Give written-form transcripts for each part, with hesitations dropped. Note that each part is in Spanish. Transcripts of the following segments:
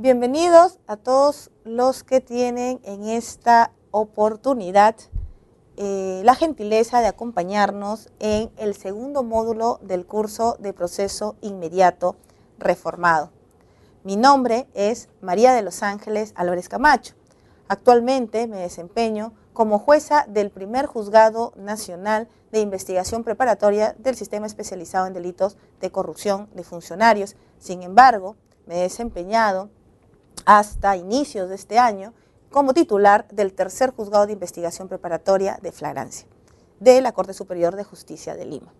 Bienvenidos a todos los que tienen en esta oportunidad la gentileza de acompañarnos en el segundo módulo del curso de proceso inmediato reformado. Mi nombre es María de los Ángeles Álvarez Camacho. Actualmente me desempeño como jueza del primer Juzgado Nacional de Investigación Preparatoria del Sistema Especializado en Delitos de Corrupción de Funcionarios. Sin embargo, me he desempeñado hasta inicios de este año como titular del tercer Juzgado de Investigación Preparatoria de Flagrancia de la Corte Superior de Justicia de Lima.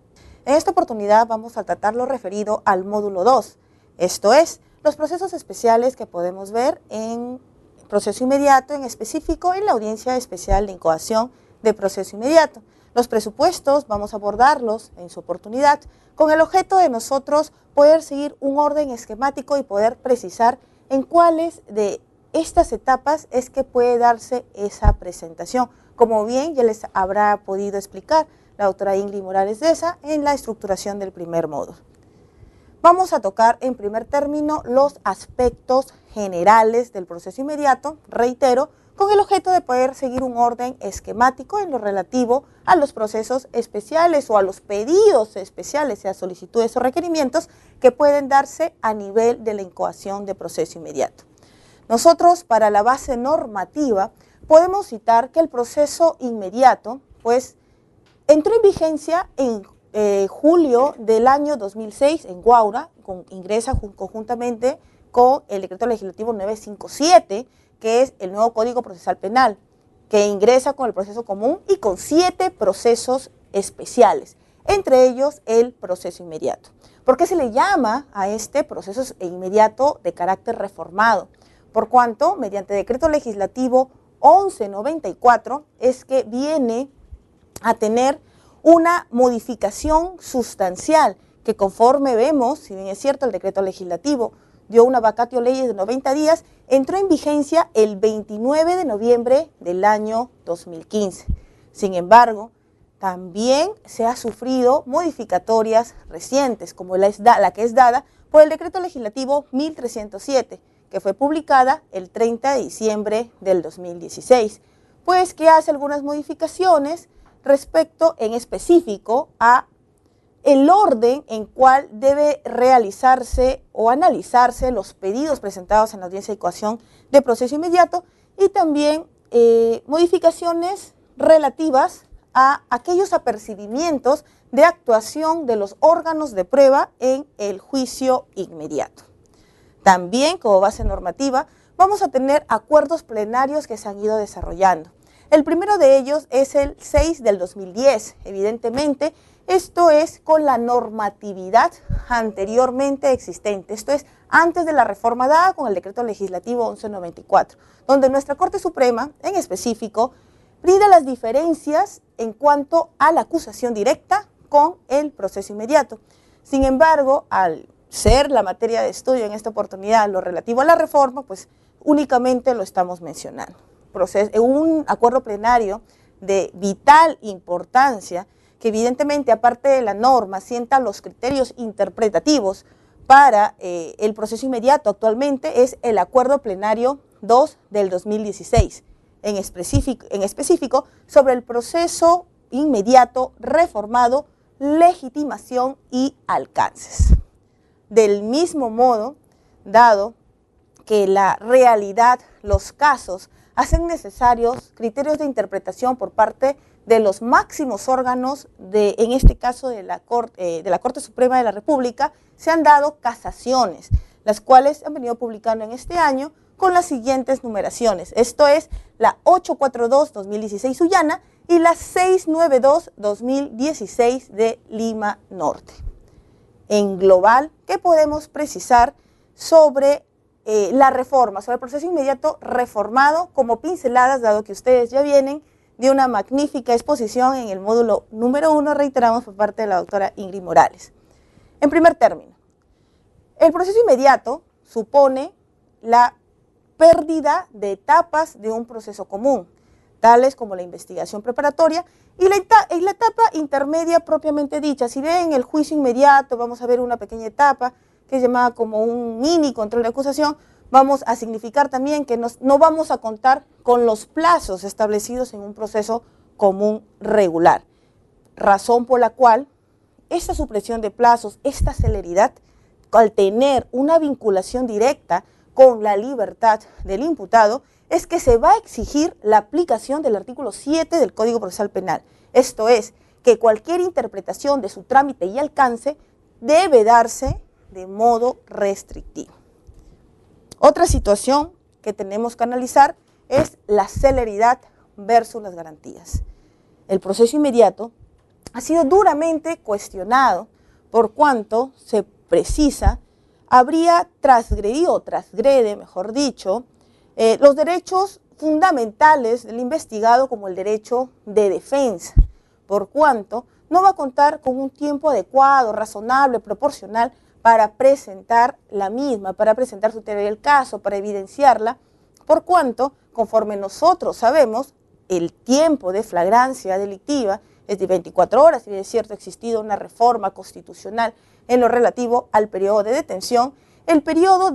En esta oportunidad vamos a tratar lo referido al módulo 2, esto es, los procesos especiales que podemos ver en proceso inmediato, en específico en la Audiencia Especial de Incoación de Proceso Inmediato. Los presupuestos vamos a abordarlos en su oportunidad con el objeto de nosotros poder seguir un orden esquemático y poder precisar en cuáles de estas etapas es que puede darse esa presentación. Como bien ya les habrá podido explicar la doctora Ingrid Morales Deza en la estructuración del primer módulo. Vamos a tocar en primer término los aspectos generales del proceso inmediato, reitero, con el objeto de poder seguir un orden esquemático en lo relativo a los procesos especiales o a los pedidos especiales, sea solicitudes o requerimientos que pueden darse a nivel de la incoación de proceso inmediato. Nosotros, para la base normativa, podemos citar que el proceso inmediato, pues, entró en vigencia en julio del año 2006 en Guaura, ingresa conjuntamente con el decreto legislativo 957, que es el nuevo Código Procesal Penal, que ingresa con el proceso común y con 7 procesos especiales, entre ellos el proceso inmediato. ¿Por qué se le llama a este proceso inmediato de carácter reformado? Por cuanto, mediante decreto legislativo 1194, es que viene a tener una modificación sustancial que, conforme vemos, si bien es cierto el decreto legislativo dio una vacatio leyes de 90 días, entró en vigencia el 29 de noviembre del año 2015. Sin embargo, también se ha sufrido modificatorias recientes, como la que es dada por el decreto legislativo 1307, que fue publicada el 30 de diciembre del 2016, pues que hace algunas modificaciones respecto en específico a el orden en cual debe realizarse o analizarse los pedidos presentados en la audiencia de incoación de proceso inmediato y también modificaciones relativas a aquellos apercibimientos de actuación de los órganos de prueba en el juicio inmediato. También, como base normativa, vamos a tener acuerdos plenarios que se han ido desarrollando. El primero de ellos es el 6 del 2010, evidentemente, esto es con la normatividad anteriormente existente, esto es antes de la reforma dada con el decreto legislativo 1194, donde nuestra Corte Suprema, en específico, brinda las diferencias en cuanto a la acusación directa con el proceso inmediato. Sin embargo, al ser la materia de estudio en esta oportunidad lo relativo a la reforma, pues únicamente lo estamos mencionando. Un acuerdo plenario de vital importancia que evidentemente, aparte de la norma, sienta los criterios interpretativos para el proceso inmediato actualmente, es el acuerdo plenario 2 del 2016, en específico sobre el proceso inmediato reformado, legitimación y alcances. Del mismo modo, dado que la realidad, los casos, hacen necesarios criterios de interpretación por parte de los máximos órganos, en este caso de la Corte Suprema de la República, se han dado casaciones, las cuales han venido publicando en este año con las siguientes numeraciones. Esto es la 842-2016 Sullana y la 692-2016 de Lima Norte. En global, ¿qué podemos precisar sobre la reforma, sobre el proceso inmediato reformado como pinceladas, dado que ustedes ya vienen de una magnífica exposición en el módulo número 1, reiteramos, por parte de la doctora Ingrid Morales? En primer término, el proceso inmediato supone la pérdida de etapas de un proceso común, tales como la investigación preparatoria y la etapa intermedia propiamente dicha. Si bien en el juicio inmediato vamos a ver una pequeña etapa que es llamada como un mini control de acusación, vamos a significar también que no vamos a contar con los plazos establecidos en un proceso común regular, razón por la cual esta supresión de plazos, esta celeridad, al tener una vinculación directa con la libertad del imputado, es que se va a exigir la aplicación del artículo 7 del Código Procesal Penal. Esto es, que cualquier interpretación de su trámite y alcance debe darse de modo restrictivo. Otra situación que tenemos que analizar es la celeridad versus las garantías. El proceso inmediato ha sido duramente cuestionado por cuanto se precisa habría transgrede, mejor dicho, los derechos fundamentales del investigado como el derecho de defensa, por cuanto no va a contar con un tiempo adecuado, razonable, proporcional para presentar la misma, para presentar su teoría del caso, para evidenciarla, por cuanto, conforme nosotros sabemos, el tiempo de flagrancia delictiva es de 24 horas, y es cierto, ha existido una reforma constitucional en lo relativo al periodo de detención. El periodo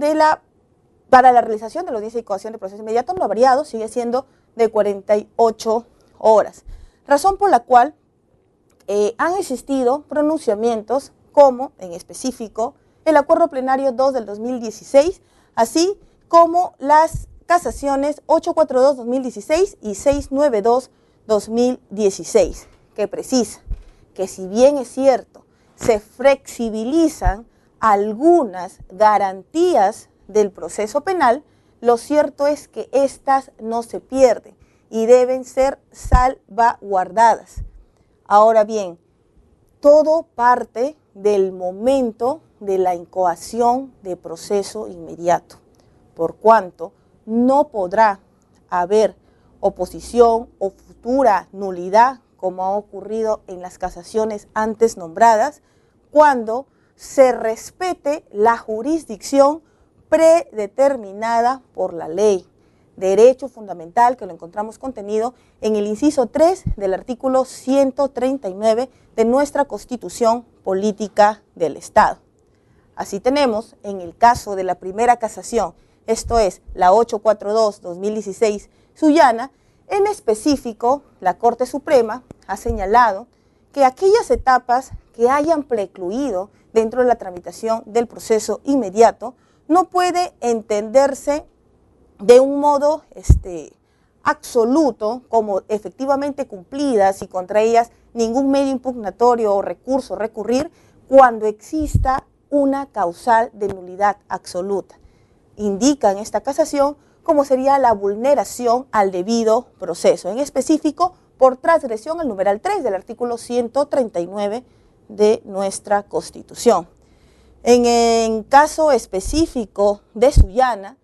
para la realización de la audiencia y coacción de proceso inmediato no ha variado, sigue siendo de 48 horas, razón por la cual han existido pronunciamientos como, en específico, el Acuerdo Plenario 2 del 2016, así como las casaciones 842-2016 y 692-2016, que precisa que si bien es cierto, se flexibilizan algunas garantías del proceso penal, lo cierto es que éstas no se pierden y deben ser salvaguardadas. Ahora bien, todo parte del momento de la incoación de proceso inmediato, por cuanto no podrá haber oposición o futura nulidad, como ha ocurrido en las casaciones antes nombradas, cuando se respete la jurisdicción predeterminada por la ley, derecho fundamental que lo encontramos contenido en el inciso 3 del artículo 139 de nuestra Constitución Política del Estado. Así tenemos, en el caso de la primera casación, esto es la 842-2016 Sullana, en específico, la Corte Suprema ha señalado que aquellas etapas que hayan precluido dentro de la tramitación del proceso inmediato no puede entenderse de un modo absoluto como efectivamente cumplidas y contra ellas ningún medio impugnatorio o recurso recurrir cuando exista una causal de nulidad absoluta. Indica en esta casación cómo sería la vulneración al debido proceso, en específico por transgresión al numeral 3 del artículo 139 de nuestra Constitución. En caso específico de Sullana,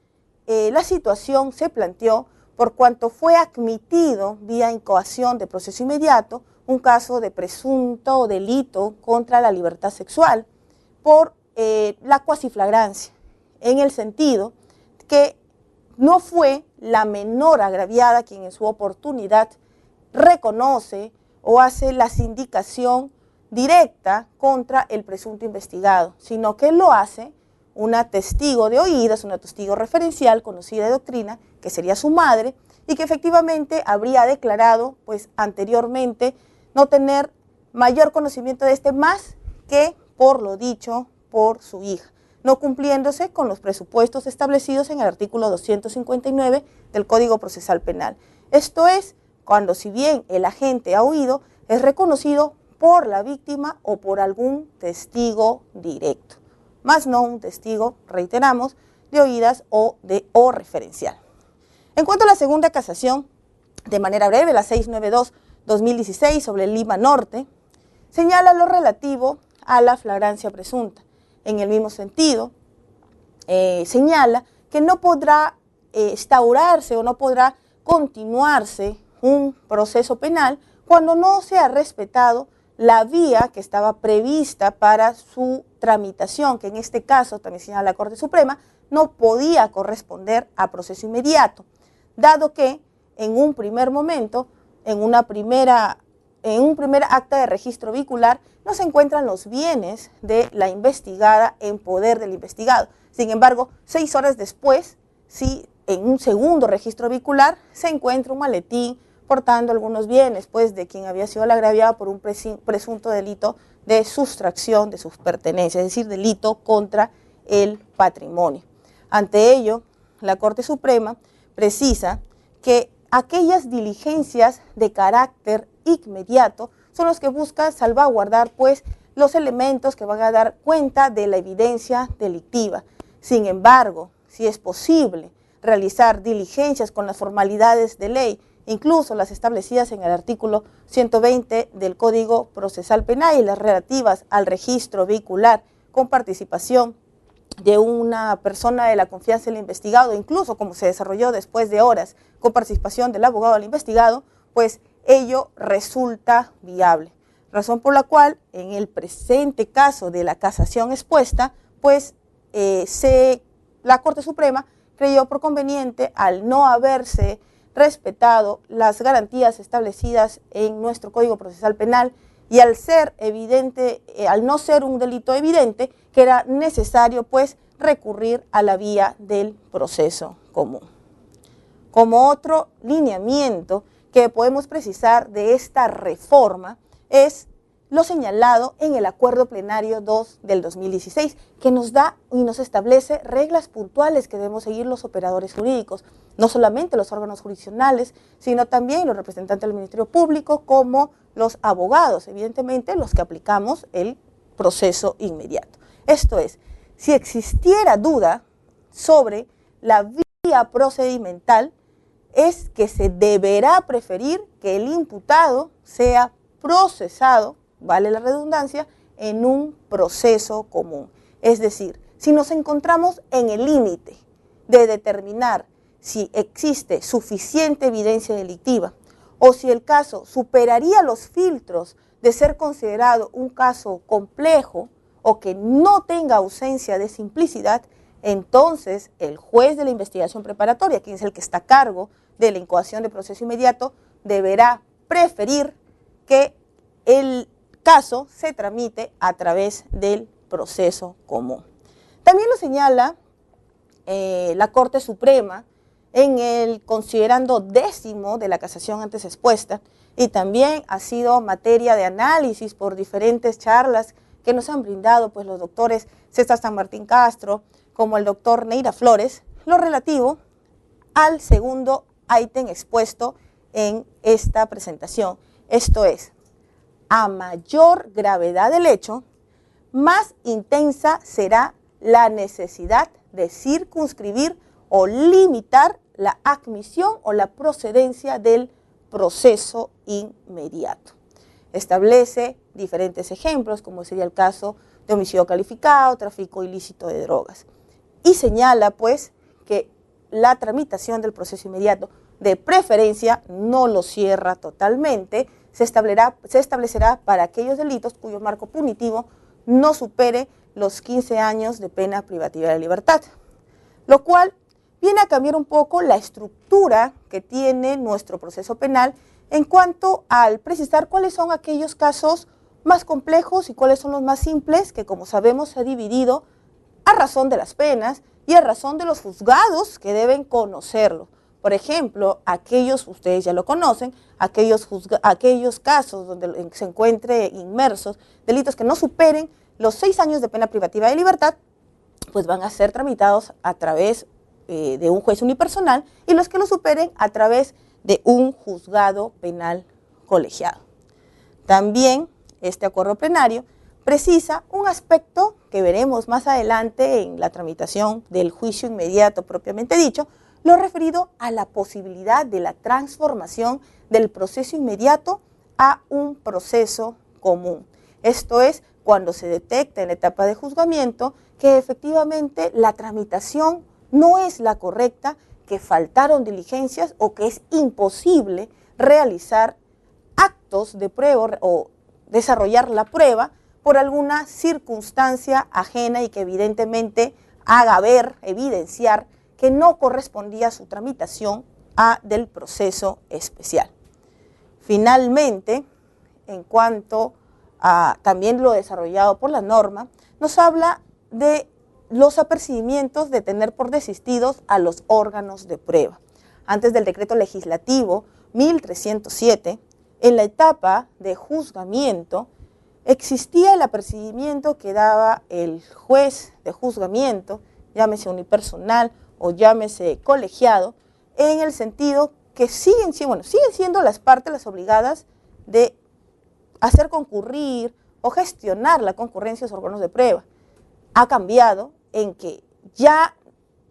la situación se planteó por cuanto fue admitido vía incoación de proceso inmediato un caso de presunto delito contra la libertad sexual por la cuasiflagrancia, en el sentido que no fue la menor agraviada quien en su oportunidad reconoce o hace la sindicación directa contra el presunto investigado, sino que lo hace una testigo de oídas, una testigo referencial conocida de doctrina, que sería su madre, y que efectivamente habría declarado pues anteriormente no tener mayor conocimiento de más que por lo dicho por su hija, no cumpliéndose con los presupuestos establecidos en el artículo 259 del Código Procesal Penal. Esto es, cuando si bien el agente ha oído, es reconocido por la víctima o por algún testigo directo, más no un testigo, reiteramos, de oídas o referencial. En cuanto a la segunda casación, de manera breve, la 692-2016 sobre Lima Norte, señala lo relativo a la flagrancia presunta. En el mismo sentido, señala que no podrá instaurarse o no podrá continuarse un proceso penal cuando no se ha respetado la vía que estaba prevista para su tramitación, que en este caso, también señala la Corte Suprema, no podía corresponder a proceso inmediato, dado que en un primer momento, en un primer acta de registro vehicular, no se encuentran los bienes de la investigada en poder del investigado. Sin embargo, 6 horas después, si en un segundo registro vehicular se encuentra un maletín portando algunos bienes, pues, de quien había sido el agraviado por un presunto delito de sustracción de sus pertenencias, es decir, delito contra el patrimonio. Ante ello, la Corte Suprema precisa que aquellas diligencias de carácter inmediato son los que buscan salvaguardar, pues, los elementos que van a dar cuenta de la evidencia delictiva. Sin embargo, si es posible realizar diligencias con las formalidades de ley, incluso las establecidas en el artículo 120 del Código Procesal Penal y las relativas al registro vehicular con participación de una persona de la confianza del investigado, incluso como se desarrolló después de horas con participación del abogado del investigado, pues ello resulta viable. Razón por la cual en el presente caso de la casación expuesta, pues la Corte Suprema creyó por conveniente, al no haberse respetado las garantías establecidas en nuestro Código Procesal Penal y al ser evidente, al no ser un delito evidente, que era necesario pues recurrir a la vía del proceso común. Como otro lineamiento que podemos precisar de esta reforma es lo señalado en el Acuerdo Plenario 2 del 2016, que nos da y nos establece reglas puntuales que debemos seguir los operadores jurídicos, no solamente los órganos jurisdiccionales, sino también los representantes del Ministerio Público, como los abogados, evidentemente los que aplicamos el proceso inmediato. Esto es, si existiera duda sobre la vía procedimental, es que se deberá preferir que el imputado sea procesado, vale la redundancia, en un proceso común. Es decir, si nos encontramos en el límite de determinar si existe suficiente evidencia delictiva o si el caso superaría los filtros de ser considerado un caso complejo o que no tenga ausencia de simplicidad, entonces el juez de la investigación preparatoria, quien es el que está a cargo de la incoación de proceso inmediato, deberá preferir que el caso se tramite a través del proceso común. También lo señala la Corte Suprema en el considerando 10º de la casación antes expuesta, y también ha sido materia de análisis por diferentes charlas que nos han brindado pues los doctores César San Martín Castro como el doctor Neira Flores, lo relativo al segundo ítem expuesto en esta presentación. Esto es, a mayor gravedad del hecho, más intensa será la necesidad de circunscribir o limitar la admisión o la procedencia del proceso inmediato. Establece diferentes ejemplos, como sería el caso de homicidio calificado, tráfico ilícito de drogas, y señala pues que la tramitación del proceso inmediato de preferencia no lo cierra totalmente, se establecerá para aquellos delitos cuyo marco punitivo no supere los 15 años de pena privativa de libertad, lo cual viene a cambiar un poco la estructura que tiene nuestro proceso penal en cuanto al precisar cuáles son aquellos casos más complejos y cuáles son los más simples, que como sabemos se ha dividido a razón de las penas y a razón de los juzgados que deben conocerlo. Por ejemplo, aquellos, ustedes ya lo conocen, aquellos casos donde se encuentre inmersos delitos que no superen los 6 años de pena privativa de libertad, pues van a ser tramitados a través de un juez unipersonal, y los que lo superen a través de un juzgado penal colegiado. También este acuerdo plenario precisa un aspecto que veremos más adelante en la tramitación del juicio inmediato propiamente dicho, lo referido a la posibilidad de la transformación del proceso inmediato a un proceso común. Esto es, cuando se detecta en la etapa de juzgamiento que efectivamente la tramitación no es la correcta, que faltaron diligencias o que es imposible realizar actos de prueba o desarrollar la prueba por alguna circunstancia ajena y que evidentemente haga ver, evidenciar que no correspondía su tramitación a del proceso especial. Finalmente, en cuanto a también lo desarrollado por la norma, nos habla de los apercibimientos de tener por desistidos a los órganos de prueba. Antes del decreto legislativo 1307, en la etapa de juzgamiento, existía el apercibimiento que daba el juez de juzgamiento, llámese unipersonal o llámese colegiado, en el sentido que siguen siendo las partes las obligadas de hacer concurrir o gestionar la concurrencia de los órganos de prueba. Ha cambiado en que ya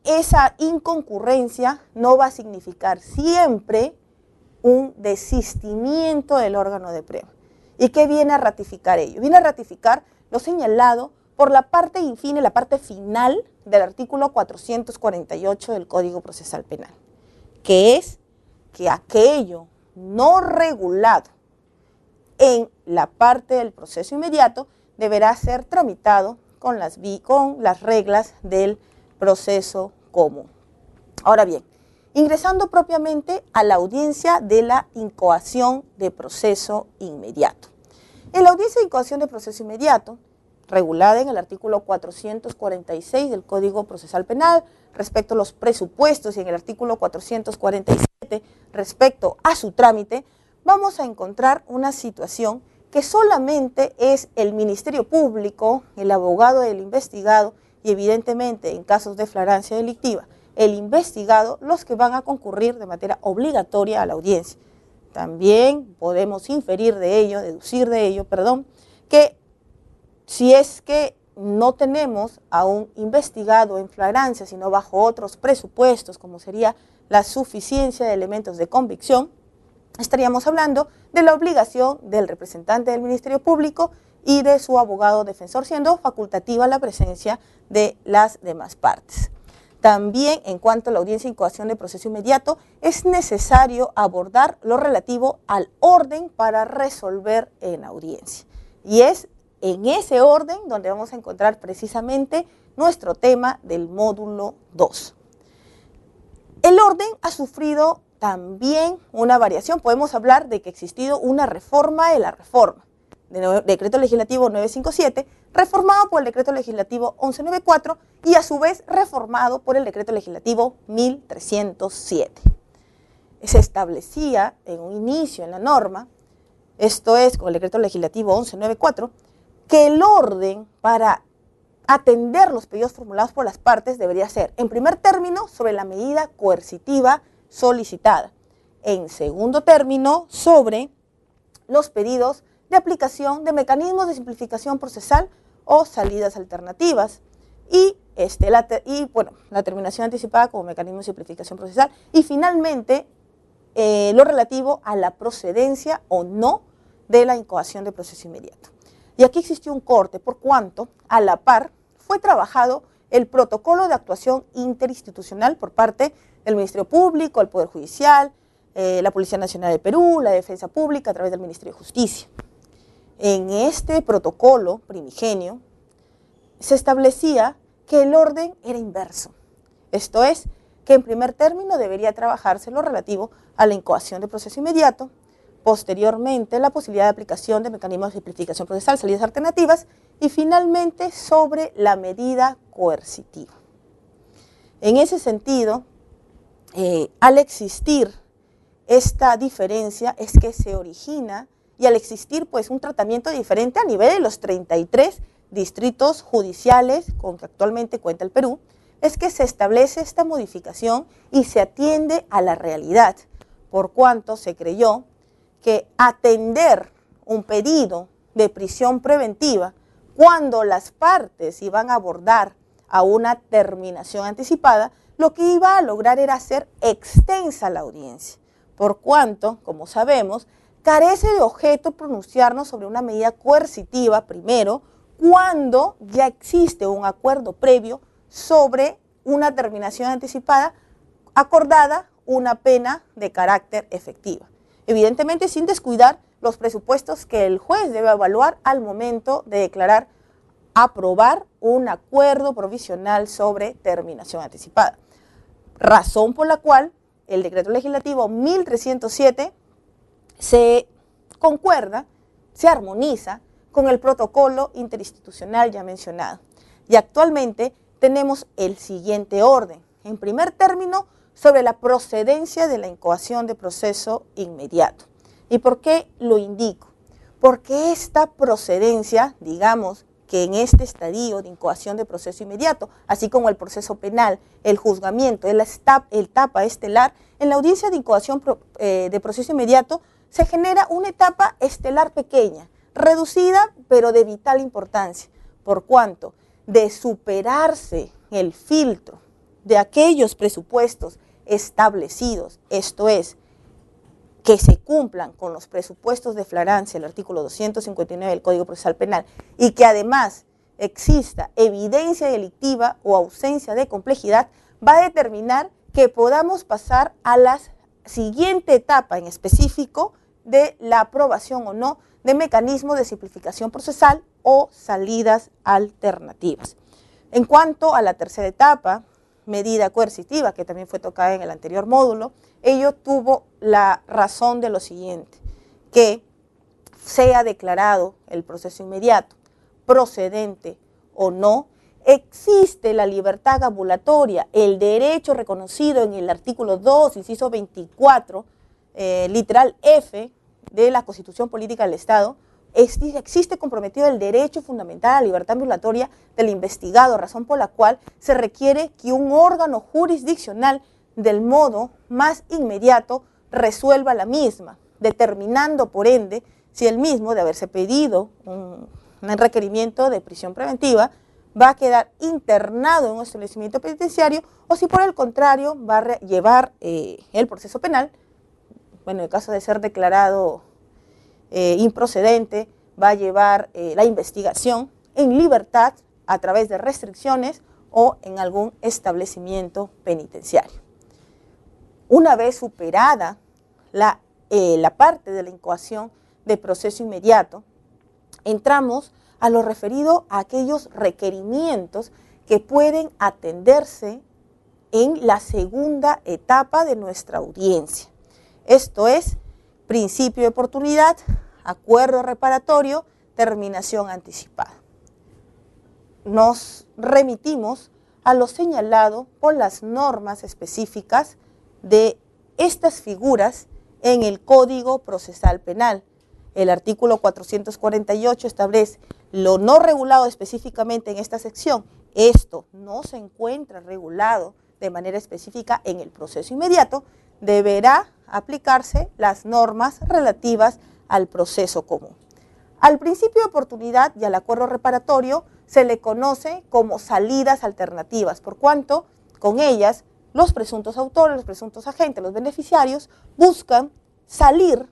esa inconcurrencia no va a significar siempre un desistimiento del órgano de prueba. ¿Y qué viene a ratificar ello? Viene a ratificar lo señalado por la parte la parte final del artículo 448 del Código Procesal Penal, que es que aquello no regulado en la parte del proceso inmediato deberá ser tramitado con las reglas del proceso común. Ahora bien, ingresando propiamente a la audiencia de la incoación de proceso inmediato. En la audiencia de incoación de proceso inmediato, regulada en el artículo 446 del Código Procesal Penal, respecto a los presupuestos, y en el artículo 447 respecto a su trámite, vamos a encontrar una situación que solamente es el Ministerio Público, el abogado del investigado y evidentemente en casos de flagrancia delictiva, el investigado, los que van a concurrir de manera obligatoria a la audiencia. También podemos deducir de ello, que si es que no tenemos a un investigado en flagrancia, sino bajo otros presupuestos, como sería la suficiencia de elementos de convicción, estaríamos hablando de la obligación del representante del Ministerio Público y de su abogado defensor, siendo facultativa la presencia de las demás partes. También, en cuanto a la audiencia de incoación de proceso inmediato, es necesario abordar lo relativo al orden para resolver en audiencia. Y es en ese orden donde vamos a encontrar precisamente nuestro tema del módulo 2. El orden ha sufrido también una variación. Podemos hablar de que ha existido una reforma de la reforma. Del decreto legislativo 957, reformado por el decreto legislativo 1194 y a su vez reformado por el decreto legislativo 1307. Se establecía en un inicio en la norma, esto es con el decreto legislativo 1194, que el orden para atender los pedidos formulados por las partes debería ser, en primer término, sobre la medida coercitiva solicitada, en segundo término, sobre los pedidos de aplicación de mecanismos de simplificación procesal o salidas alternativas y la terminación anticipada como mecanismo de simplificación procesal y finalmente lo relativo a la procedencia o no de la incoación de proceso inmediato. Y aquí existió un corte por cuanto a la par fue trabajado el protocolo de actuación interinstitucional por parte del Ministerio Público, el Poder Judicial, la Policía Nacional de Perú, la Defensa Pública a través del Ministerio de Justicia. En este protocolo primigenio se establecía que el orden era inverso. Esto es, que en primer término debería trabajarse lo relativo a la incoación de proceso inmediato, posteriormente la posibilidad de aplicación de mecanismos de simplificación procesal, salidas alternativas y finalmente sobre la medida coercitiva. En ese sentido, al existir esta diferencia es que se origina y al existir pues un tratamiento diferente a nivel de los 33 distritos judiciales con que actualmente cuenta el Perú, es que se establece esta modificación y se atiende a la realidad, por cuanto se creyó que atender un pedido de prisión preventiva cuando las partes iban a abordar a una terminación anticipada, lo que iba a lograr era hacer extensa la audiencia, por cuanto, como sabemos, carece de objeto pronunciarnos sobre una medida coercitiva primero cuando ya existe un acuerdo previo sobre una terminación anticipada acordada, una pena de carácter efectiva. Evidentemente sin descuidar los presupuestos que el juez debe evaluar al momento de aprobar un acuerdo provisional sobre terminación anticipada. Razón por la cual el decreto legislativo 1307 se concuerda, se armoniza con el protocolo interinstitucional ya mencionado. Y actualmente tenemos el siguiente orden. En primer término, sobre la procedencia de la incoación de proceso inmediato. ¿Y por qué lo indico? Porque esta procedencia, digamos, que en este estadio de incoación de proceso inmediato, así como el proceso penal, el juzgamiento, la etapa estelar, en la audiencia de incoación de proceso inmediato se genera una etapa estelar pequeña, reducida pero de vital importancia, por cuanto de superarse el filtro de aquellos presupuestos establecidos, esto es, que se cumplan con los presupuestos de flagrancia, el artículo 259 del Código Procesal Penal, y que además exista evidencia delictiva o ausencia de complejidad, va a determinar que podamos pasar a la siguiente etapa en específico de la aprobación o no de mecanismos de simplificación procesal o salidas alternativas. En cuanto a la tercera etapa, medida coercitiva, que también fue tocada en el anterior módulo, ello tuvo la razón de lo siguiente, que sea declarado el proceso inmediato procedente o no, existe la libertad ambulatoria, el derecho reconocido en el artículo 2, inciso 24, literal F de la Constitución Política del Estado, existe comprometido el derecho fundamental a la libertad ambulatoria del investigado, razón por la cual se requiere que un órgano jurisdiccional del modo más inmediato resuelva la misma, determinando por ende si el mismo, de haberse pedido un requerimiento de prisión preventiva, va a quedar internado en un establecimiento penitenciario o si por el contrario va a llevar el proceso penal, bueno, en el caso de ser declarado improcedente, va a llevar la investigación en libertad a través de restricciones o en algún establecimiento penitenciario. Una vez superada la parte de la incoación de proceso inmediato, entramos a lo referido a aquellos requerimientos que pueden atenderse en la segunda etapa de nuestra audiencia. Esto es principio de oportunidad, acuerdo reparatorio, terminación anticipada. Nos remitimos a lo señalado por las normas específicas de estas figuras en el Código Procesal Penal. El artículo 448 establece lo no regulado específicamente en esta sección. Esto no se encuentra regulado de manera específica en el proceso inmediato, deberá aplicarse las normas relativas al proceso común. Al principio de oportunidad y al acuerdo reparatorio se le conoce como salidas alternativas, por cuanto con ellas los presuntos autores, los presuntos agentes, los beneficiarios buscan salir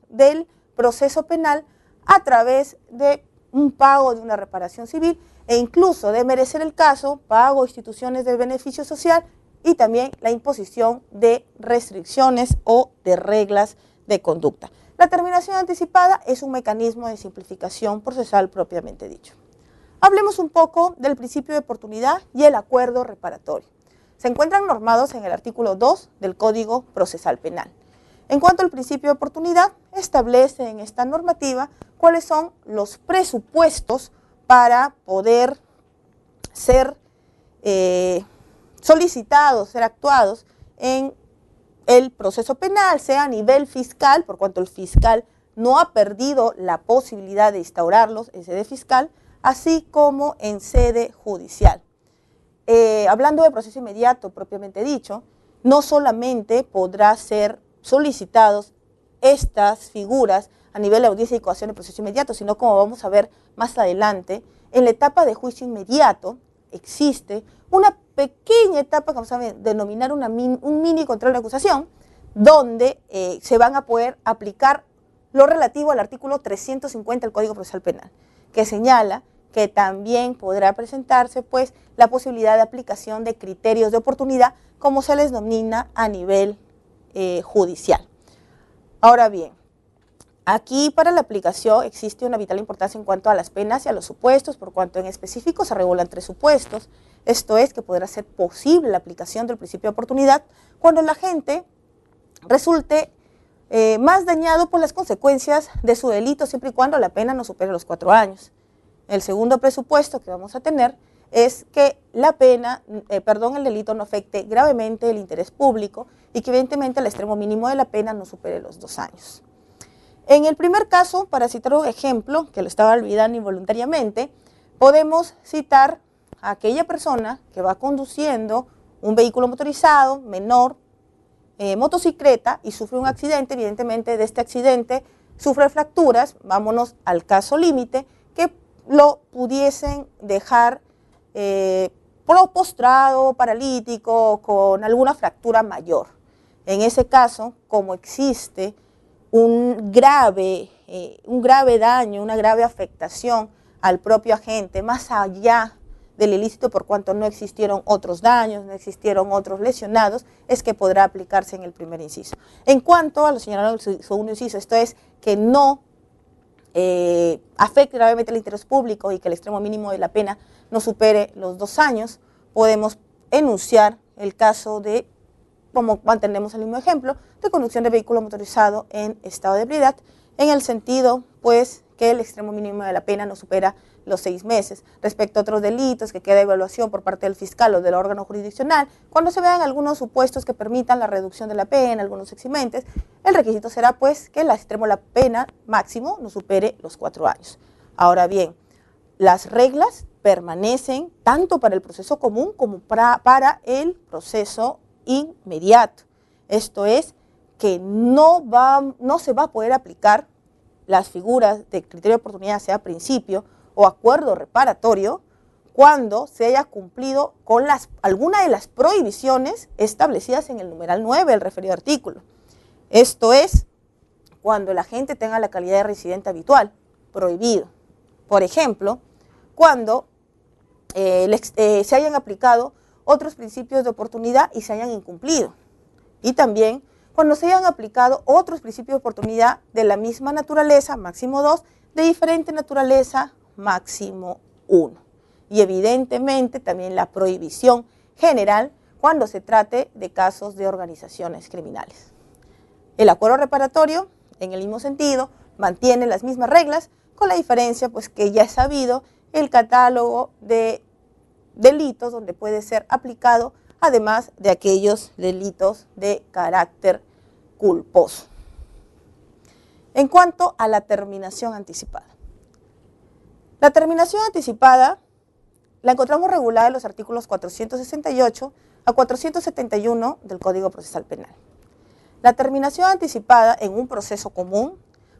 del proceso penal a través de un pago de una reparación civil e incluso de merecer el caso, pago a instituciones de beneficio social y también la imposición de restricciones o de reglas de conducta. La terminación anticipada es un mecanismo de simplificación procesal propiamente dicho. Hablemos un poco del principio de oportunidad y el acuerdo reparatorio. Se encuentran normados en el artículo 2 del Código Procesal Penal. En cuanto al principio de oportunidad, establece en esta normativa cuáles son los presupuestos para poder ser solicitados, ser actuados en el proceso penal, sea a nivel fiscal, por cuanto el fiscal no ha perdido la posibilidad de instaurarlos en sede fiscal, así como en sede judicial. Hablando de proceso inmediato propiamente dicho, no solamente podrá ser solicitados estas figuras a nivel de audiencia y coacción de proceso inmediato, sino como vamos a ver más adelante, en la etapa de juicio inmediato existe una pequeña etapa que vamos a denominar un mini control de acusación, donde se van a poder aplicar lo relativo al artículo 350 del Código Procesal Penal, que señala que también podrá presentarse pues la posibilidad de aplicación de criterios de oportunidad, como se les denomina a nivel judicial. Ahora bien, aquí para la aplicación existe una vital importancia en cuanto a las penas y a los supuestos, por cuanto en específico se regulan 3 supuestos. Esto es que podrá ser posible la aplicación del principio de oportunidad cuando la gente resulte más dañado por las consecuencias de su delito, siempre y cuando la pena no supere los 4 años. El segundo presupuesto que vamos a tener es que el delito no afecte gravemente el interés público y que evidentemente el extremo mínimo de la pena no supere los 2 años. En el primer caso, para citar un ejemplo, que lo estaba olvidando involuntariamente, podemos citar a aquella persona que va conduciendo un vehículo motorizado, menor, motocicleta, y sufre un accidente. Evidentemente de este accidente sufre fracturas, vámonos al caso límite, que lo pudiesen dejar postrado, paralítico, con alguna fractura mayor. En ese caso, como existe un grave daño, una grave afectación al propio agente, más allá del ilícito, por cuanto no existieron otros daños, no existieron otros lesionados, es que podrá aplicarse en el primer inciso. En cuanto a lo señalado en el segundo inciso, esto es que no afecte gravemente el interés público y que el extremo mínimo de la pena no supere los 2 años, podemos enunciar el caso de, como mantenemos el mismo ejemplo, de conducción de vehículo motorizado en estado de ebriedad, en el sentido, pues, que el extremo mínimo de la pena no supera los 6 meses. Respecto a otros delitos que queda evaluación por parte del fiscal o del órgano jurisdiccional, cuando se vean algunos supuestos que permitan la reducción de la pena, algunos eximentes, el requisito será, pues, que el extremo de la pena máximo no supere los 4 años. Ahora bien, las reglas permanecen tanto para el proceso común como para el proceso inmediato. Esto es, que no se va a poder aplicar las figuras de criterio de oportunidad, sea principio o acuerdo reparatorio, cuando se haya cumplido con alguna de las prohibiciones establecidas en el numeral 9 del referido artículo. Esto es, cuando el agente tenga la calidad de residente habitual, prohibido. Por ejemplo, cuando se hayan aplicado otros principios de oportunidad y se hayan incumplido. Y también cuando se hayan aplicado otros principios de oportunidad de la misma naturaleza, máximo 2, de diferente naturaleza, máximo 1. Y evidentemente también la prohibición general cuando se trate de casos de organizaciones criminales. El acuerdo reparatorio, en el mismo sentido, mantiene las mismas reglas, con la diferencia, pues, que ya es sabido el catálogo de delitos donde puede ser aplicado, además de aquellos delitos de carácter culposo. En cuanto a la terminación anticipada. La terminación anticipada la encontramos regulada en los artículos 468 a 471 del Código Procesal Penal. La terminación anticipada en un proceso común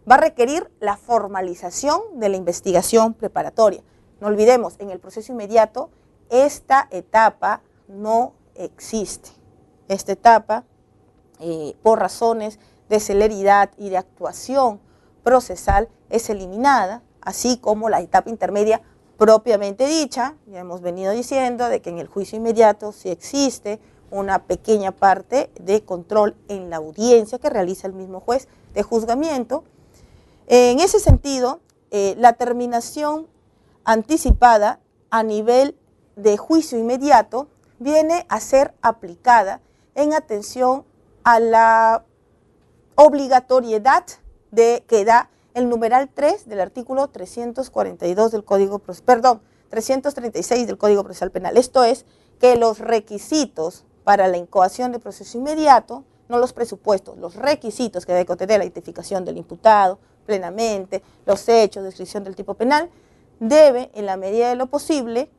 va a requerir la formalización de la investigación preparatoria. No olvidemos, en el proceso inmediato, esta etapa no existe. Esta etapa, por razones de celeridad y de actuación procesal, es eliminada, así como la etapa intermedia propiamente dicha. Ya hemos venido diciendo de que en el juicio inmediato sí existe una pequeña parte de control en la audiencia que realiza el mismo juez de juzgamiento. En ese sentido, la terminación anticipada a nivel de juicio inmediato viene a ser aplicada en atención a la obligatoriedad que da el numeral 3 del artículo 342 del Código, 336 del Código Procesal Penal. Esto es, que los requisitos para la incoación de proceso inmediato, no los presupuestos, los requisitos que debe contener la identificación del imputado plenamente, los hechos, descripción del tipo penal, debe, en la medida de lo posible,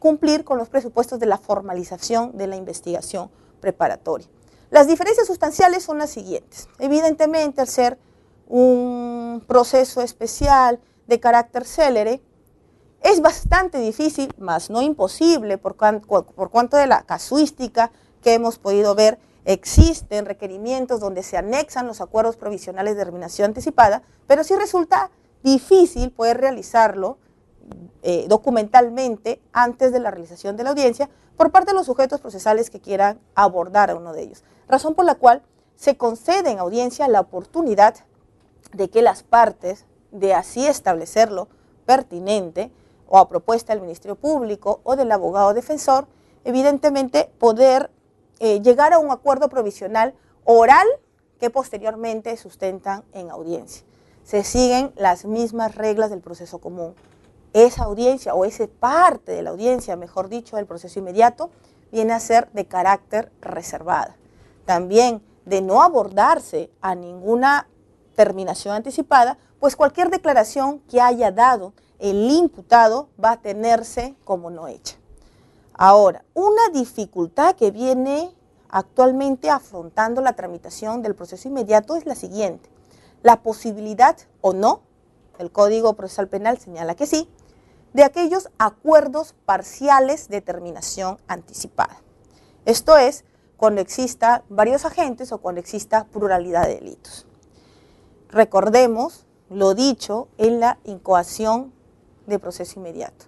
cumplir con los presupuestos de la formalización de la investigación preparatoria. Las diferencias sustanciales son las siguientes. Evidentemente, al ser un proceso especial de carácter célere, es bastante difícil, mas no imposible, por cuanto de la casuística que hemos podido ver. Existen requerimientos donde se anexan los acuerdos provisionales de terminación anticipada, pero sí resulta difícil poder realizarlo documentalmente antes de la realización de la audiencia por parte de los sujetos procesales que quieran abordar a uno de ellos. Razón por la cual se concede en audiencia la oportunidad de que las partes, de así establecerlo pertinente, o a propuesta del Ministerio Público o del abogado defensor, evidentemente poder llegar a un acuerdo provisional oral que posteriormente sustentan en audiencia. Se siguen las mismas reglas del proceso común. esa audiencia o esa parte de la audiencia, mejor dicho, del proceso inmediato, viene a ser de carácter reservada. También de no abordarse a ninguna terminación anticipada, pues cualquier declaración que haya dado el imputado va a tenerse como no hecha. Ahora, una dificultad que viene actualmente afrontando la tramitación del proceso inmediato es la siguiente: la posibilidad o no, el Código Procesal Penal señala que sí, de aquellos acuerdos parciales de terminación anticipada. Esto es, cuando exista varios agentes o cuando exista pluralidad de delitos. Recordemos lo dicho en la incoación de proceso inmediato.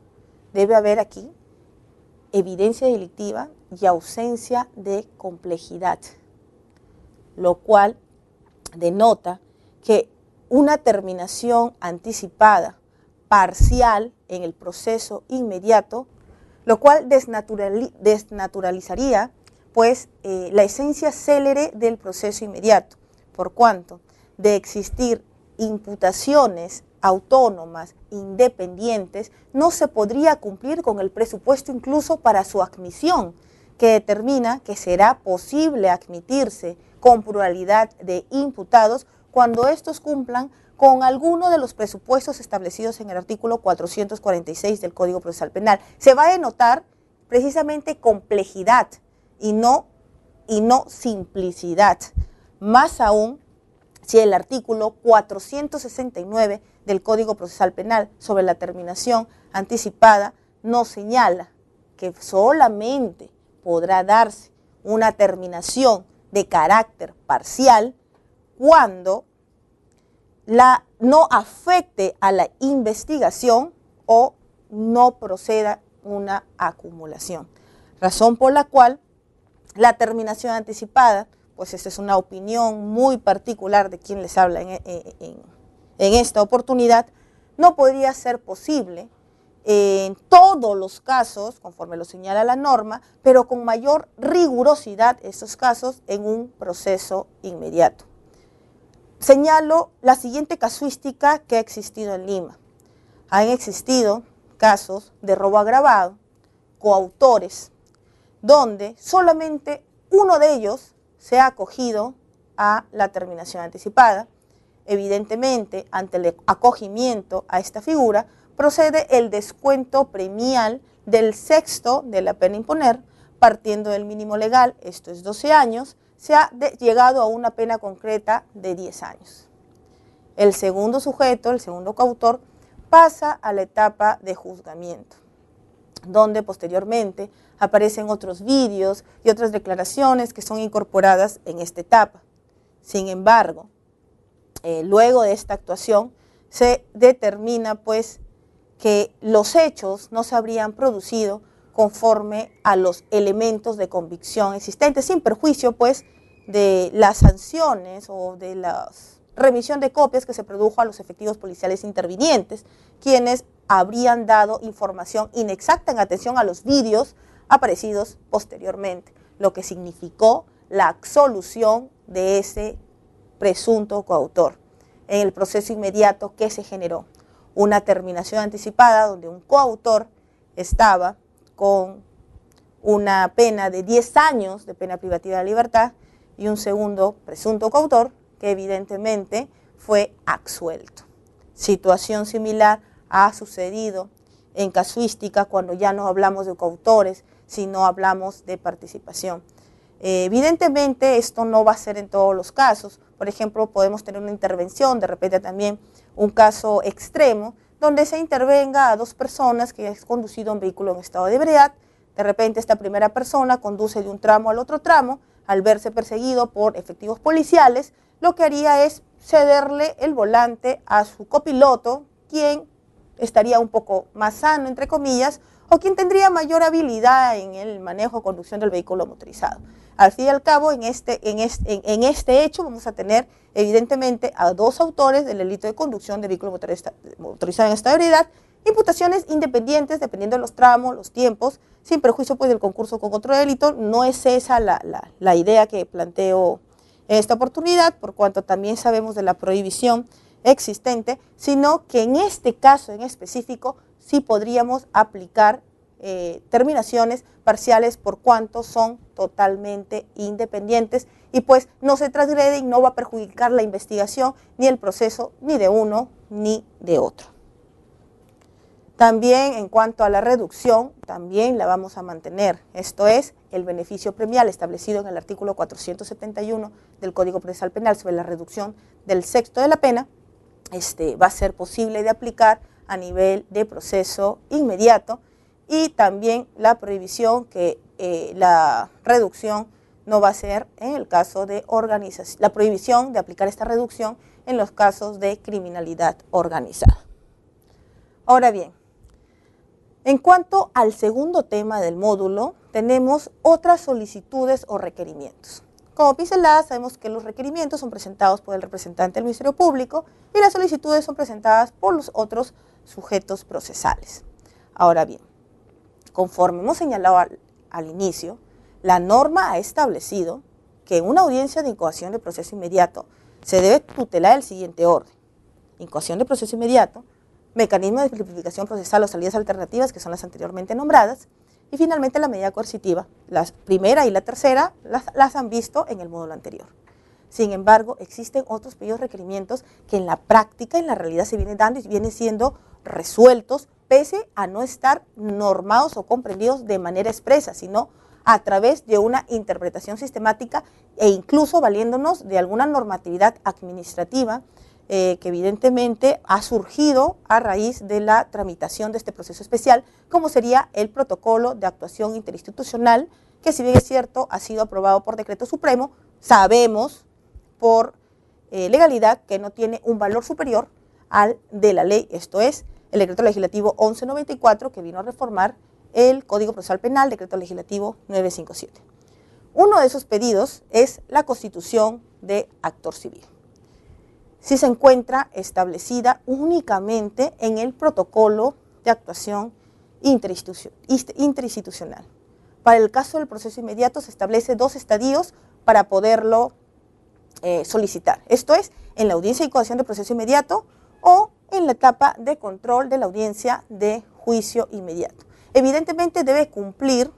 Debe haber aquí evidencia delictiva y ausencia de complejidad, lo cual denota que una terminación anticipada parcial en el proceso inmediato, lo cual desnaturalizaría pues la esencia célere del proceso inmediato, por cuanto de existir imputaciones autónomas, independientes, no se podría cumplir con el presupuesto incluso para su admisión, que determina que será posible admitirse con pluralidad de imputados cuando estos cumplan con alguno de los presupuestos establecidos en el artículo 446 del Código Procesal Penal. Se va a denotar precisamente complejidad y no simplicidad. Más aún, si el artículo 469 del Código Procesal Penal sobre la terminación anticipada nos señala que solamente podrá darse una terminación de carácter parcial cuando no afecte a la investigación o no proceda una acumulación. Razón por la cual la terminación anticipada, pues esta es una opinión muy particular de quien les habla en esta oportunidad, no podría ser posible en todos los casos, conforme lo señala la norma, pero con mayor rigurosidad estos casos en un proceso inmediato. Señalo la siguiente casuística que ha existido en Lima. Han existido casos de robo agravado, coautores, donde solamente uno de ellos se ha acogido a la terminación anticipada. Evidentemente, ante el acogimiento a esta figura, procede el descuento premial del sexto de la pena a imponer, partiendo del mínimo legal, esto es 12 años, se ha llegado a una pena concreta de 10 años. El segundo sujeto, el segundo coautor, pasa a la etapa de juzgamiento, donde posteriormente aparecen otros vídeos y otras declaraciones que son incorporadas en esta etapa. Sin embargo, luego de esta actuación se determina pues que los hechos no se habrían producido conforme a los elementos de convicción existentes, sin perjuicio pues de las sanciones o de la remisión de copias que se produjo a los efectivos policiales intervinientes, quienes habrían dado información inexacta en atención a los vídeos aparecidos posteriormente, lo que significó la absolución de ese presunto coautor. En el proceso inmediato, ¿qué se generó? Una terminación anticipada donde un coautor estaba con una pena de 10 años de pena privativa de libertad y un segundo presunto coautor que evidentemente fue absuelto. Situación similar ha sucedido en casuística cuando ya no hablamos de coautores, sino hablamos de participación. Evidentemente esto no va a ser en todos los casos. Por ejemplo, podemos tener una intervención, de repente también un caso extremo, donde se intervenga a dos personas que han conducido un vehículo en estado de ebriedad. De repente esta primera persona conduce de un tramo al otro tramo, al verse perseguido por efectivos policiales, lo que haría es cederle el volante a su copiloto, quien estaría un poco más sano, entre comillas, o quien tendría mayor habilidad en el manejo o conducción del vehículo motorizado. Al fin y al cabo, en este hecho vamos a tener evidentemente a dos autores del delito de conducción de vehículo motorizado en estado de ebriedad, imputaciones independientes dependiendo de los tramos, los tiempos, sin perjuicio pues del concurso con otro delito. No es esa la idea que planteo en esta oportunidad, por cuanto también sabemos de la prohibición existente, sino que en este caso en específico sí podríamos aplicar terminaciones parciales por cuanto son totalmente independientes y pues no se transgrede y no va a perjudicar la investigación ni el proceso ni de uno ni de otro. También en cuanto a la reducción, también la vamos a mantener, esto es, el beneficio premial establecido en el artículo 471 del Código Procesal Penal sobre la reducción del sexto de la pena, va a ser posible de aplicar a nivel de proceso inmediato, y también la prohibición que la reducción no va a ser en el caso de organización, la prohibición de aplicar esta reducción en los casos de criminalidad organizada. Ahora bien, en cuanto al segundo tema del módulo, tenemos otras solicitudes o requerimientos. Como pinceladas, sabemos que los requerimientos son presentados por el representante del Ministerio Público y las solicitudes son presentadas por los otros sujetos procesales. Ahora bien, conforme hemos señalado al inicio, la norma ha establecido que en una audiencia de incoación de proceso inmediato se debe tutelar el siguiente orden: incoación de proceso inmediato, mecanismo de simplificación procesal o salidas alternativas, que son las anteriormente nombradas, y finalmente la medida coercitiva. La primera y la tercera las han visto en el módulo anterior. Sin embargo, existen otros pedidos requerimientos que en la práctica, en la realidad, se vienen dando y vienen siendo resueltos, pese a no estar normados o comprendidos de manera expresa, sino a través de una interpretación sistemática e incluso valiéndonos de alguna normatividad administrativa que evidentemente ha surgido a raíz de la tramitación de este proceso especial, como sería el protocolo de actuación interinstitucional, que si bien es cierto ha sido aprobado por decreto supremo, sabemos por legalidad que no tiene un valor superior al de la ley, esto es, el decreto legislativo 1194, que vino a reformar el Código Procesal Penal, decreto legislativo 957. Uno de esos pedidos es la constitución de actor civil. Si se encuentra establecida únicamente en el protocolo de actuación interinstitucional. Para el caso del proceso inmediato se establece 2 estadios para poderlo solicitar. Esto es, en la audiencia de incoación de proceso inmediato o en la etapa de control de la audiencia de juicio inmediato. Evidentemente debe cumplir,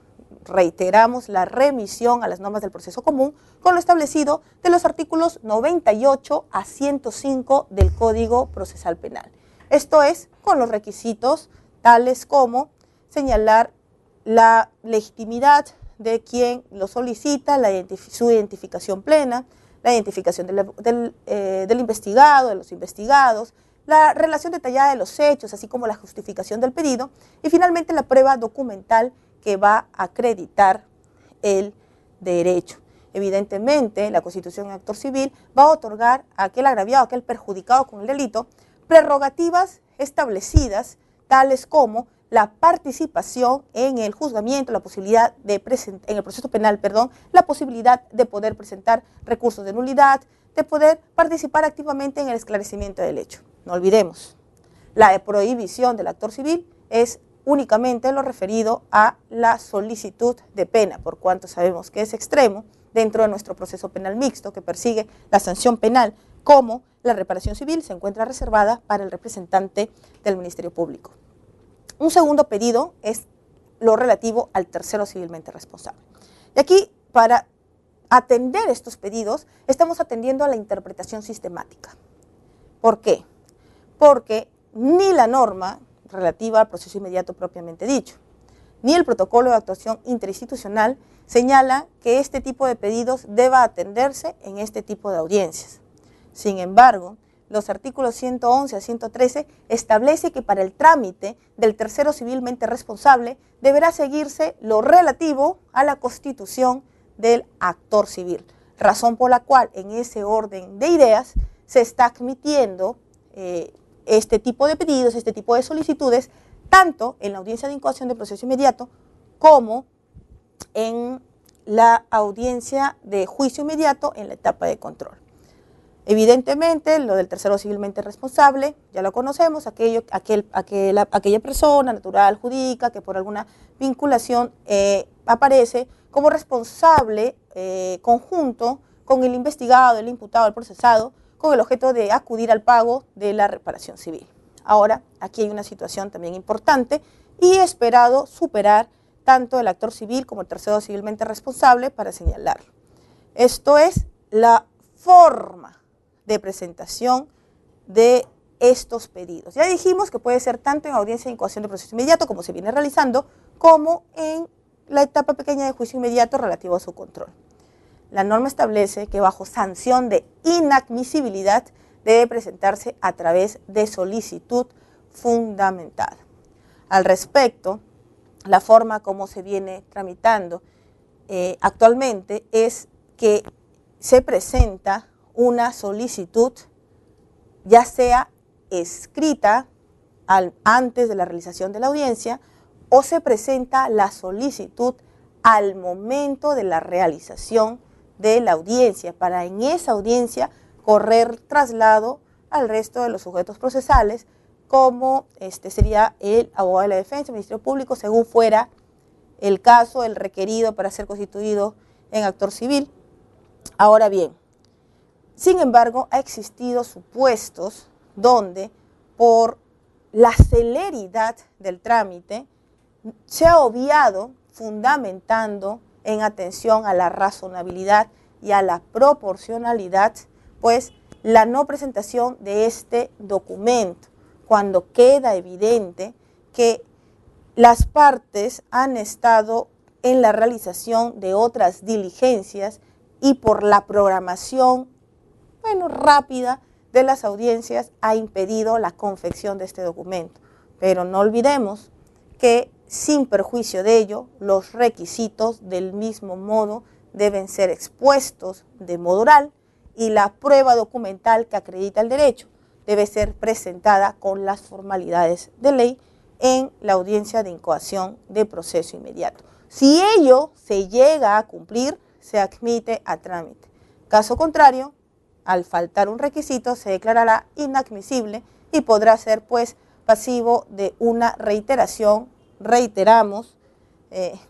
reiteramos, la remisión a las normas del proceso común con lo establecido de los artículos 98 a 105 del Código Procesal Penal. Esto es, con los requisitos tales como señalar la legitimidad de quien lo solicita, su identificación plena, la identificación del investigado, de los investigados, la relación detallada de los hechos, así como la justificación del pedido, y finalmente la prueba documental que va a acreditar el derecho. Evidentemente, la Constitución en actor civil va a otorgar a aquel agraviado, a aquel perjudicado con el delito, prerrogativas establecidas, tales como la participación en el juzgamiento, la posibilidad de en el proceso penal, la posibilidad de poder presentar recursos de nulidad, de poder participar activamente en el esclarecimiento del hecho. No olvidemos, la prohibición del actor civil es únicamente lo referido a la solicitud de pena, por cuanto sabemos que es extremo dentro de nuestro proceso penal mixto que persigue la sanción penal, como la reparación civil se encuentra reservada para el representante del Ministerio Público. Un segundo pedido es lo relativo al tercero civilmente responsable. Y aquí, para atender estos pedidos, estamos atendiendo a la interpretación sistemática. ¿Por qué? Porque ni la norma relativa al proceso inmediato propiamente dicho, ni el protocolo de actuación interinstitucional señala que este tipo de pedidos deba atenderse en este tipo de audiencias. Sin embargo, los artículos 111 a 113 establece que para el trámite del tercero civilmente responsable deberá seguirse lo relativo a la constitución del actor civil, razón por la cual en ese orden de ideas se está admitiendo este tipo de pedidos, este tipo de solicitudes, tanto en la audiencia de incoación de proceso inmediato como en la audiencia de juicio inmediato en la etapa de control. Evidentemente, lo del tercero civilmente responsable, ya lo conocemos, aquella persona natural, jurídica, que por alguna vinculación aparece como responsable conjunto con el investigado, el imputado, el procesado, con el objeto de acudir al pago de la reparación civil. Ahora, aquí hay una situación también importante y esperado superar tanto el actor civil como el tercero civilmente responsable para señalarlo. Esto es la forma de presentación de estos pedidos. Ya dijimos que puede ser tanto en audiencia de incoación de proceso inmediato, como se viene realizando, como en la etapa pequeña de juicio inmediato relativo a su control. La norma establece que bajo sanción de inadmisibilidad debe presentarse a través de solicitud fundamentada. Al respecto, la forma como se viene tramitando actualmente es que se presenta una solicitud, ya sea escrita antes de la realización de la audiencia, o se presenta la solicitud al momento de la realización de la audiencia, para en esa audiencia correr traslado al resto de los sujetos procesales, como sería el abogado de la defensa, el Ministerio Público, según fuera el caso, el requerido para ser constituido en actor civil. Ahora bien, sin embargo, ha existido supuestos donde por la celeridad del trámite se ha obviado, fundamentando en atención a la razonabilidad y a la proporcionalidad, pues la no presentación de este documento, cuando queda evidente que las partes han estado en la realización de otras diligencias y por la programación rápida de las audiencias ha impedido la confección de este documento. Pero no olvidemos que sin perjuicio de ello, los requisitos del mismo modo deben ser expuestos de modo oral y la prueba documental que acredita el derecho debe ser presentada con las formalidades de ley en la audiencia de incoación de proceso inmediato. Si ello se llega a cumplir, se admite a trámite. Caso contrario, al faltar un requisito, se declarará inadmisible y podrá ser, pues, pasivo de una reiteración, reiteramos,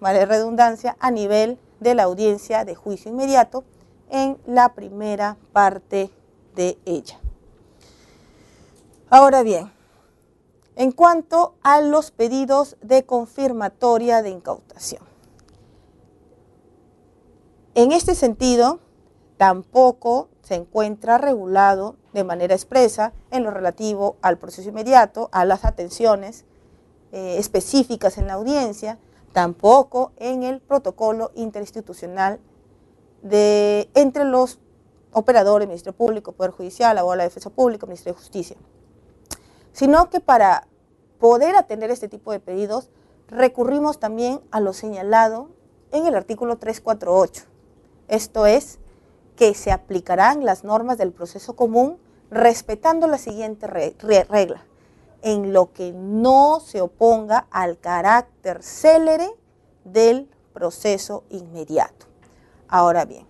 vale redundancia, a nivel de la audiencia de juicio inmediato en la primera parte de ella. Ahora bien, en cuanto a los pedidos de confirmatoria de incautación, en este sentido, tampoco se encuentra regulado de manera expresa en lo relativo al proceso inmediato, a las atenciones específicas en la audiencia, tampoco en el protocolo interinstitucional entre los operadores, Ministerio Público, Poder Judicial, Abogado de la Defensa Pública, Ministerio de Justicia, sino que para poder atender este tipo de pedidos recurrimos también a lo señalado en el artículo 348, esto es, que se aplicarán las normas del proceso común respetando la siguiente regla: en lo que no se oponga al carácter célere del proceso inmediato. Ahora bien,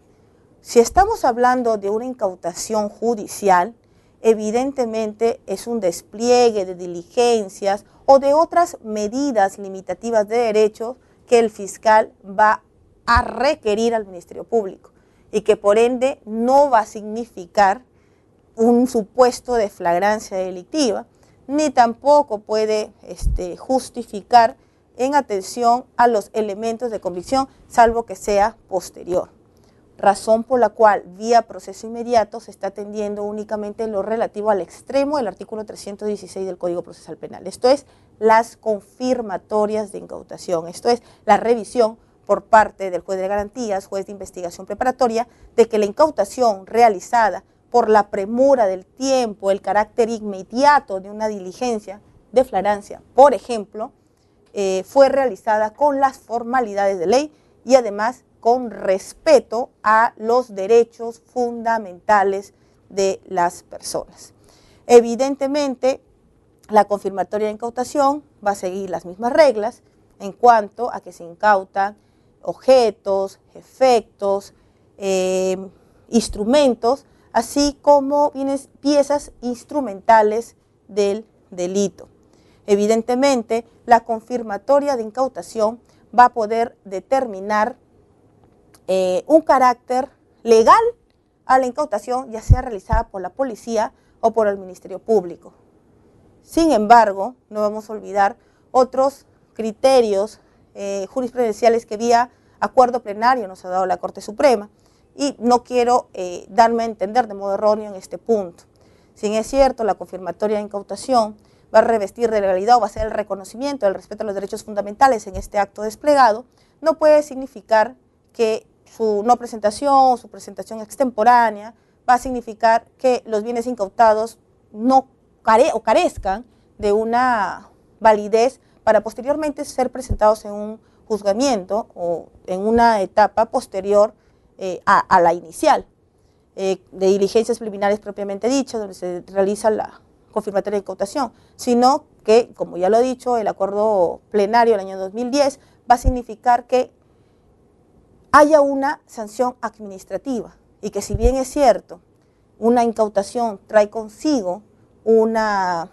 si estamos hablando de una incautación judicial, evidentemente es un despliegue de diligencias o de otras medidas limitativas de derechos que el fiscal va a requerir al Ministerio Público y que por ende no va a significar un supuesto de flagrancia delictiva, ni tampoco puede justificar en atención a los elementos de convicción, salvo que sea posterior. Razón por la cual vía proceso inmediato se está atendiendo únicamente en lo relativo al extremo del artículo 316 del Código Procesal Penal. Esto es las confirmatorias de incautación, esto es la revisión por parte del juez de garantías, juez de investigación preparatoria, de que la incautación realizada por la premura del tiempo, el carácter inmediato de una diligencia de flagrancia, por ejemplo, fue realizada con las formalidades de ley y además con respeto a los derechos fundamentales de las personas. Evidentemente, la confirmatoria de incautación va a seguir las mismas reglas en cuanto a que se incautan objetos, efectos, instrumentos, así como piezas instrumentales del delito. Evidentemente, la confirmatoria de incautación va a poder determinar un carácter legal a la incautación, ya sea realizada por la policía o por el Ministerio Público. Sin embargo, no vamos a olvidar otros criterios jurisprudenciales que vía acuerdo plenario nos ha dado la Corte Suprema, y no quiero darme a entender de modo erróneo en este punto. Si bien es cierto, la confirmatoria de incautación va a revestir de legalidad o va a ser el reconocimiento del respeto a los derechos fundamentales en este acto desplegado, no puede significar que su no presentación, su presentación extemporánea, va a significar que los bienes incautados no carezcan de una validez para posteriormente ser presentados en un juzgamiento o en una etapa posterior a la inicial, de diligencias preliminares propiamente dicho, donde se realiza la confirmatoria de incautación, sino que, como ya lo he dicho, el acuerdo plenario del año 2010 va a significar que haya una sanción administrativa, y que si bien es cierto, una incautación trae consigo una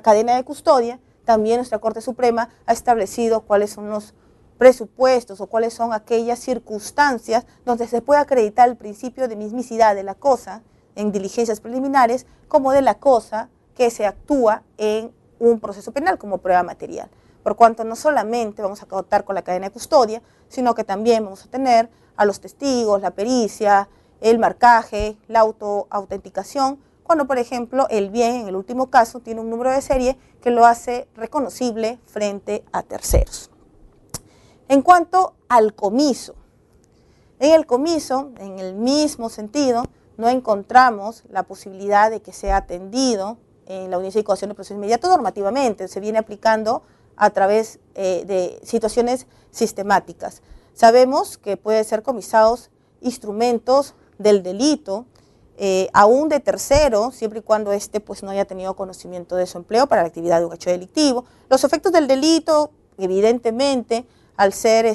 cadena de custodia, también nuestra Corte Suprema ha establecido cuáles son los presupuestos o cuáles son aquellas circunstancias donde se puede acreditar el principio de mismicidad de la cosa en diligencias preliminares como de la cosa que se actúa en un proceso penal como prueba material. Por cuanto no solamente vamos a contar con la cadena de custodia, sino que también vamos a tener a los testigos, la pericia, el marcaje, la autenticación, cuando por ejemplo el bien en el último caso tiene un número de serie que lo hace reconocible frente a terceros. En cuanto al comiso, en el comiso, en el mismo sentido, no encontramos la posibilidad de que sea atendido en la audiencia de incoación de proceso inmediato normativamente, se viene aplicando a través de situaciones sistemáticas. Sabemos que pueden ser comisados instrumentos del delito, aún de tercero, siempre y cuando éste pues, no haya tenido conocimiento de su empleo para la actividad de un hecho delictivo. Los efectos del delito, evidentemente, al ser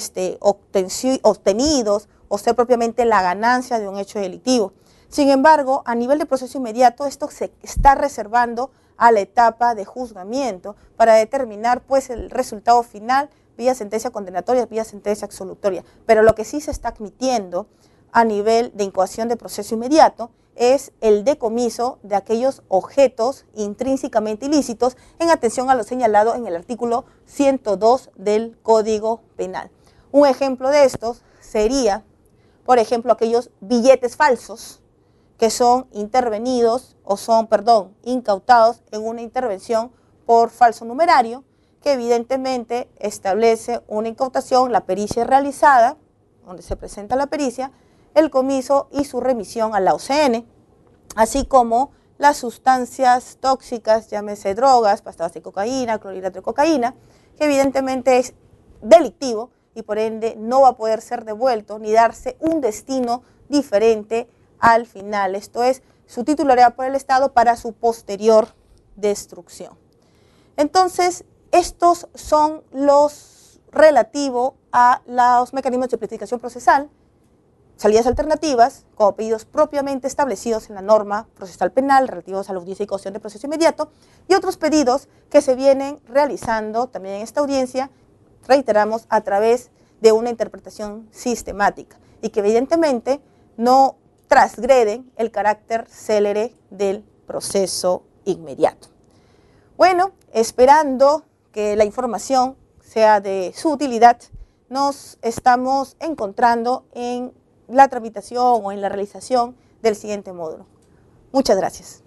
obtenidos o ser propiamente la ganancia de un hecho delictivo. Sin embargo, a nivel de proceso inmediato, esto se está reservando a la etapa de juzgamiento para determinar pues, el resultado final vía sentencia condenatoria, vía sentencia absolutoria. Pero lo que sí se está admitiendo a nivel de incoación de proceso inmediato es el decomiso de aquellos objetos intrínsecamente ilícitos en atención a lo señalado en el artículo 102 del Código Penal. Un ejemplo de estos sería, por ejemplo, aquellos billetes falsos que son intervenidos o son, incautados en una intervención por falso numerario, que evidentemente establece una incautación, la pericia realizada, donde se presenta la pericia, el comiso y su remisión a la OCN, así como las sustancias tóxicas, llámese drogas, pasta base de cocaína, clorhidrato de cocaína, que evidentemente es delictivo y por ende no va a poder ser devuelto ni darse un destino diferente al final, esto es, su titularidad por el Estado para su posterior destrucción. Entonces, estos son los relativos a los mecanismos de simplificación procesal, salidas alternativas, como pedidos propiamente establecidos en la norma procesal penal relativos a la audiencia y coacción de proceso inmediato, y otros pedidos que se vienen realizando también en esta audiencia, reiteramos, a través de una interpretación sistemática, y que evidentemente no transgreden el carácter célere del proceso inmediato. Bueno, esperando que la información sea de su utilidad, nos estamos encontrando en la tramitación o en la realización del siguiente módulo. Muchas gracias.